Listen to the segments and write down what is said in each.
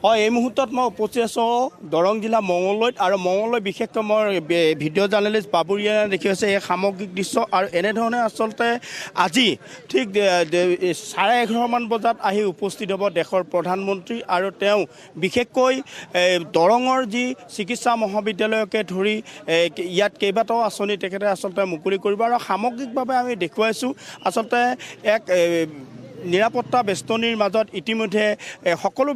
এই মুহূৰ্তত মই উপস্থিত আছোঁ দৰং জিলা মঙলদৈত আৰু মঙলদৈ বিশেষকৈ মই ভিডিঅ' জাৰ্নেলিষ্ট বাবুৰিয়া দেখি আছে এই সামগ্ৰিক দৃশ্য আৰু এনেধৰণে আচলতে আজি ঠিক 11:30মান বজাত আহি উপস্থিত হ'ব দেশৰ প্ৰধানমন্ত্ৰী আৰু তেওঁ বিশেষকৈ দৰঙৰ যি চিকিৎসা মহাবিদ্যালয়কে ধৰি ইয়াত কেইবাটাও আঁচনি তেখেতে আচলতে মুকলি কৰিব আৰু সামগ্ৰিকভাৱে আমি দেখুৱাইছোঁ আচলতে এক নিৰাপত্তা বেষ্টনীৰ মাজত ইতিমধ্যে সকলো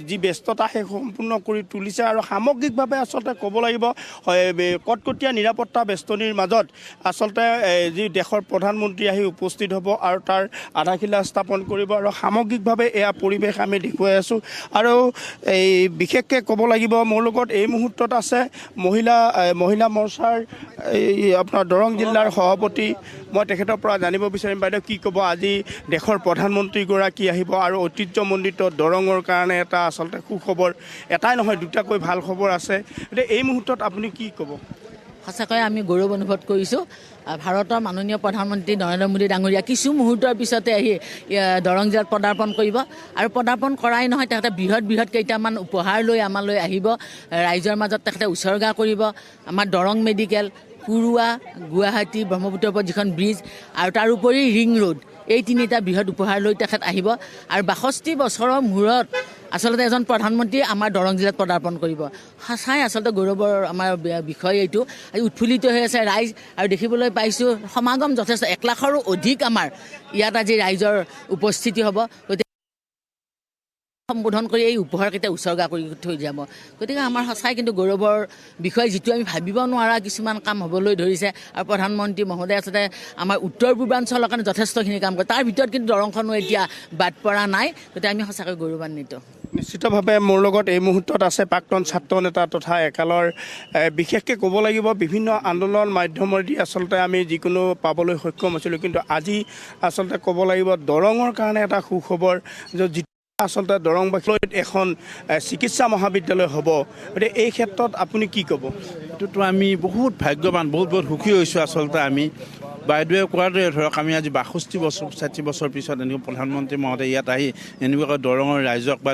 যি ব্যস্ততা সেই সম্পূৰ্ণ কৰি তুলিছে আৰু সামগ্ৰিকভাৱে আচলতে ক'ব লাগিব কটকটীয়া নিৰাপত্তা বেষ্টনীৰ মাজত আচলতে যি দেশৰ প্ৰধানমন্ত্ৰী আহি উপস্থিত হ'ব আৰু তাৰ আধাৰশিলা স্থাপন কৰিব আৰু সামগ্ৰিকভাৱে এয়া পৰিৱেশ আমি দেখুৱাই আছোঁ আৰু এই বিশেষকৈ ক'ব লাগিব মোৰ লগত এই মুহূৰ্তত আছে মহিলা মৰ্চাৰ আপোনাৰ দৰং জিলাৰ সভাপতি মই তেখেতৰ পৰা জানিব বিচাৰিম বাইদেউ কি ক'ব আজি দেশৰ প্ৰধানমন্ত্ৰীগৰাকী আহিব আৰু ঐতিহ্যমণ্ডিত দৰঙৰ কাৰণে এটা আচলতে সুখবৰ এটাই নহয় দুটাকৈ ভাল খবৰ আছে এতিয়া এই মুহূৰ্তত আপুনি কি ক'ব সঁচাকৈ আমি গৌৰৱ অনুভৱ কৰিছোঁ ভাৰতৰ মাননীয় প্ৰধানমন্ত্ৰী নৰেন্দ্ৰ মোদী ডাঙৰীয়া কিছু মুহূৰ্তৰ পিছতে আহি দৰং জিলাত পদাৰ্পণ কৰিব আৰু পদাৰ্পণ কৰাই নহয় তেখেতে বৃহৎ কেইটামান উপহাৰ লৈ আমালৈ আহিব ৰাইজৰ মাজত তেখেতে উচৰ্গা কৰিব আমাৰ দৰং মেডিকেল কুৰুৱা গুৱাহাটী ব্ৰহ্মপুত্ৰৰ ওপৰত যিখন ব্ৰিজ আৰু তাৰোপৰি ৰিং ৰোড এই তিনিটা বৃহৎ উপহাৰ লৈ তেখেত আহিব আৰু 62 বছৰৰ মূৰত আচলতে এজন প্ৰধানমন্ত্ৰী আমাৰ দৰং জিলাত পদাৰ্পণ কৰিব সঁচাই আচলতে গৌৰৱৰ আমাৰ বিষয় এইটো উৎফুল্লিত হৈ আছে ৰাইজ আৰু দেখিবলৈ পাইছোঁ সমাগম যথেষ্ট 1 লাখৰো অধিক আমাৰ ইয়াত আজি ৰাইজৰ উপস্থিতি হ'ব সম্বোধন কৰি এই উপহাৰকেইটা উচৰ্গা কৰি থৈ যাব গতিকে আমাৰ সঁচাই কিন্তু গৌৰৱৰ বিষয় যিটো আমি ভাবিব নোৱাৰা কিছুমান কাম হ'বলৈ ধৰিছে আৰু প্ৰধানমন্ত্ৰী মহোদয় আচলতে আমাৰ উত্তৰ পূৰ্বাঞ্চলৰ কাৰণে যথেষ্টখিনি কাম কৰে তাৰ ভিতৰত কিন্তু দৰংখনো এতিয়া বাদ পৰা নাই গতিকে আমি সঁচাকৈ গৌৰৱান্বিত নিশ্চিতভাৱে মোৰ লগত এই মুহূৰ্তত আছে প্ৰাক্তন ছাত্ৰ নেতা তথা একালৰ বিশেষকৈ ক'ব লাগিব বিভিন্ন আন্দোলন মাধ্যমেদি আচলতে আমি যিকোনো পাবলৈ সক্ষম হৈছিলোঁ কিন্তু আজি আচলতে ক'ব লাগিব দৰঙৰ কাৰণে এটা সুখবৰ যে আচলতে দৰংবাসীলৈ এখন চিকিৎসা মহাবিদ্যালয় হ'ব গতিকে এই ক্ষেত্ৰত আপুনি কি ক'ব এইটোতো আমি বহুত ভাগ্যৱান বহুত সুখী হৈছোঁ আচলতে আমি বাইদেৱে কোৱাটোৱে ধৰক আমি আজি 60 বছৰ পিছত এনেকুৱা প্ৰধানমন্ত্ৰী মহোদয় ইয়াত আহি এনেকুৱাকৈ দৰঙৰ ৰাইজক বা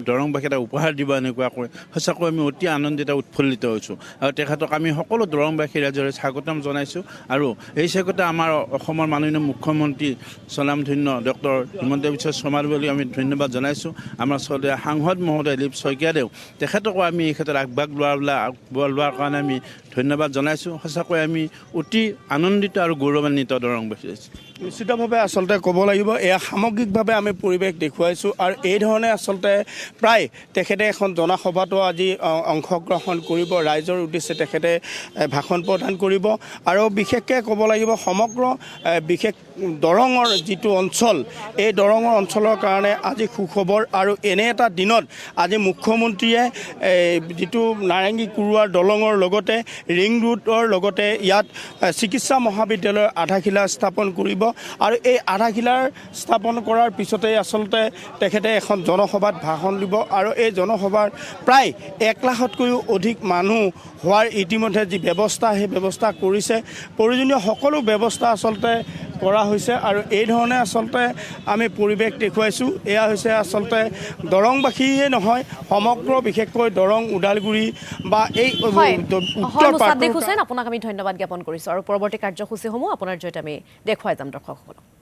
দৰংবাসী এটা উপহাৰ দিব এনেকুৱাকৈ সঁচাকৈ আমি অতি আনন্দিত উৎফুল্লিত হৈছোঁ আৰু তেখেতক আমি সকলো দৰংবাসী ৰাইজৰে স্বাগতম জনাইছোঁ আৰু এই স্বাগতে আমাৰ অসমৰ মাননীয় মুখ্যমন্ত্ৰী স্বনামধন্য ডক্টৰ হিমন্ত বিশ্ব শৰ্মাৰ বুলি আমি ধন্যবাদ জনাইছোঁ আমাৰ শ্ৰদ্ধেয় সাংসদ মহোদয় দিলীপ শইকীয়াদেউ তেখেতকো আমি এই ক্ষেত্ৰত আগভাগ লোৱাৰ কাৰণে আমি ধন্যবাদ জনাইছোঁ সঁচাকৈ আমি অতি আনন্দিত আৰু গৌৰৱান্বিত দৰংবাসী নিশ্চিতভাৱে আচলতে ক'ব লাগিব এয়া সামগ্ৰিকভাৱে আমি পৰিৱেশ দেখুৱাইছোঁ আৰু এই ধৰণে আচলতে প্ৰায় তেখেতে এখন জনসভাতো আজি অংশগ্ৰহণ কৰিব ৰাইজৰ উদ্দেশ্যে তেখেতে ভাষণ প্ৰদান কৰিব আৰু বিশেষকৈ ক'ব লাগিব সমগ্ৰ বিশেষ দৰঙৰ যিটো অঞ্চল এই দৰঙৰ অঞ্চলৰ কাৰণে আজি সুখবৰ আৰু এনে এটা দিনত আজি মুখ্যমন্ত্ৰীয়ে যিটো নাৰেংগী কুৰুৱাৰ দলঙৰ লগতে ৰিং ৰোডৰ লগতে ইয়াত চিকিৎসা মহাবিদ্যালয়ৰ আধাৰশিলা স্থাপন কৰিব আৰু এই আধাৰশিলাৰ স্থাপন কৰাৰ পিছতেই আচলতে তেখেতে এখন জনসভাত ভাষণ দিব আৰু এই জনসভাৰ প্ৰায় 1 লাখতকৈও অধিক মানুহ হোৱাৰ ইতিমধ্যে যি ব্যৱস্থা সেই ব্যৱস্থা কৰিছে প্ৰয়োজনীয় সকলো ব্যৱস্থা আচলতে কৰা হৈছে আৰু এই ধৰণে আচলতে আমি পৰিৱেশ দেখুৱাইছোঁ এয়া হৈছে আচলতে দৰংবাসীয়ে নহয় সমগ্ৰ বিশেষকৈ দৰং ওদালগুৰি বা এই উত্তৰ হুছেইন আপোনাক আমি ধন্যবাদ জ্ঞাপন কৰিছোঁ আৰু পৰৱৰ্তী কাৰ্যসূচীসমূহ আপোনাৰ জৰিয়তে আমি দেখুৱাই যাম দৰ্শকসকলক